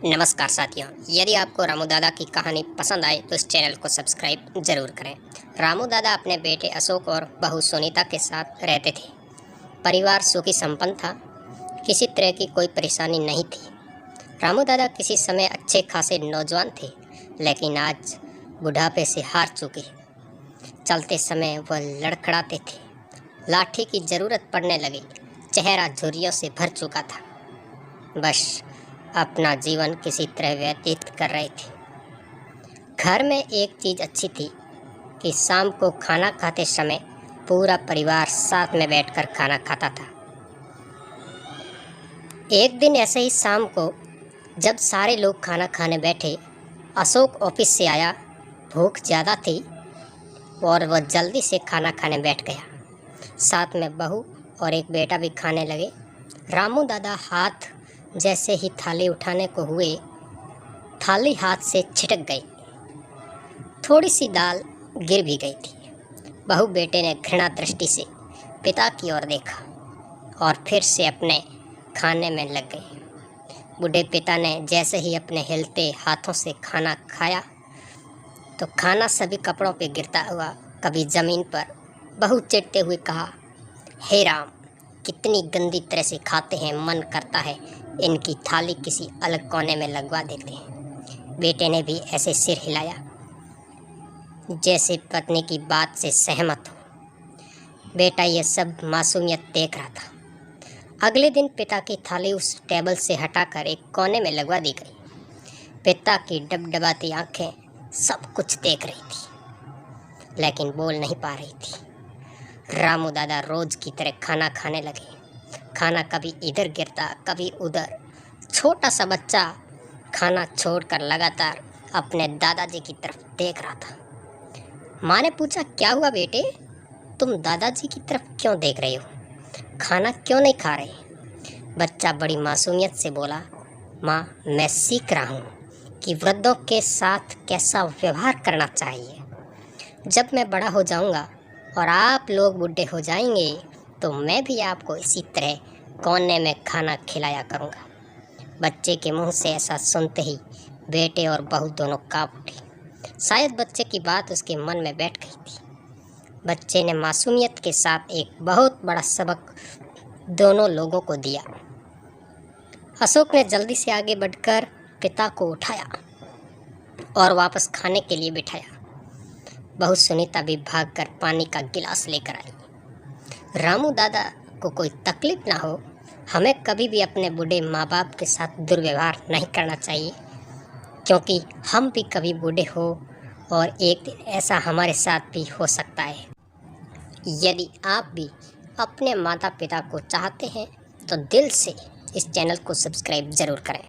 नमस्कार साथियों, यदि आपको रामू दादा की कहानी पसंद आए तो इस चैनल को सब्सक्राइब जरूर करें। रामू दादा अपने बेटे अशोक और बहू सुनीता के साथ रहते थे। परिवार सुखी संपन्न था, किसी तरह की कोई परेशानी नहीं थी। रामू दादा किसी समय अच्छे खासे नौजवान थे, लेकिन आज बुढ़ापे से हार चुके। चलते समय वह लड़खड़ाते थे, लाठी की ज़रूरत पड़ने लगी, चेहरा झुर्रियों से भर चुका था। बस अपना जीवन किसी तरह व्यतीत कर रहे थे। घर में एक चीज़ अच्छी थी कि शाम को खाना खाते समय पूरा परिवार साथ में बैठकर खाना खाता था। एक दिन ऐसे ही शाम को जब सारे लोग खाना खाने बैठे, अशोक ऑफिस से आया। भूख ज़्यादा थी और वह जल्दी से खाना खाने बैठ गया। साथ में बहू और एक बेटा भी खाने लगे। रामू दादा हाथ जैसे ही थाली उठाने को हुए, थाली हाथ से छिटक गई। थोड़ी सी दाल गिर भी गई थी। बहू बेटे ने घृणा दृष्टि से पिता की ओर देखा और फिर से अपने खाने में लग गए। बूढ़े पिता ने जैसे ही अपने हिलते हाथों से खाना खाया तो खाना सभी कपड़ों पे गिरता हुआ कभी ज़मीन पर। बहू चिढ़ते हुए कहा, हे राम, कितनी गंदी तरह से खाते हैं, मन करता है इनकी थाली किसी अलग कोने में लगवा देते हैं। बेटे ने भी ऐसे सिर हिलाया जैसे पत्नी की बात से सहमत हो। बेटा ये सब मासूमियत देख रहा था। अगले दिन पिता की थाली उस टेबल से हटाकर एक कोने में लगवा दी गई। पिता की डबडबाती आंखें सब कुछ देख रही थी, लेकिन बोल नहीं पा रही थी। रामू दादा रोज की तरह खाना खाने लगे। खाना कभी इधर गिरता, कभी उधर। छोटा सा बच्चा खाना छोड़कर लगातार अपने दादाजी की तरफ देख रहा था। माँ ने पूछा, क्या हुआ बेटे, तुम दादाजी की तरफ क्यों देख रहे हो? खाना क्यों नहीं खा रहे? बच्चा बड़ी मासूमियत से बोला, माँ, मैं सीख रहा हूँ कि वृद्धों के साथ कैसा व्यवहार करना चाहिए। जब मैं बड़ा हो जाऊँगा और आप लोग बूढ़े हो जाएंगे तो मैं भी आपको इसी तरह कोने में खाना खिलाया करूँगा। बच्चे के मुंह से ऐसा सुनते ही बेटे और बहू दोनों काँप उठे। शायद बच्चे की बात उसके मन में बैठ गई थी। बच्चे ने मासूमियत के साथ एक बहुत बड़ा सबक दोनों लोगों को दिया। अशोक ने जल्दी से आगे बढ़कर पिता को उठाया और वापस खाने के लिए बिठाया। बहू सुनीता भी भागकर पानी का गिलास लेकर आई। रामू दादा को कोई तकलीफ ना हो, हमें कभी भी अपने बूढ़े माँ बाप के साथ दुर्व्यवहार नहीं करना चाहिए, क्योंकि हम भी कभी बूढ़े हो और एक दिन ऐसा हमारे साथ भी हो सकता है। यदि आप भी अपने माता पिता को चाहते हैं तो दिल से इस चैनल को सब्सक्राइब ज़रूर करें।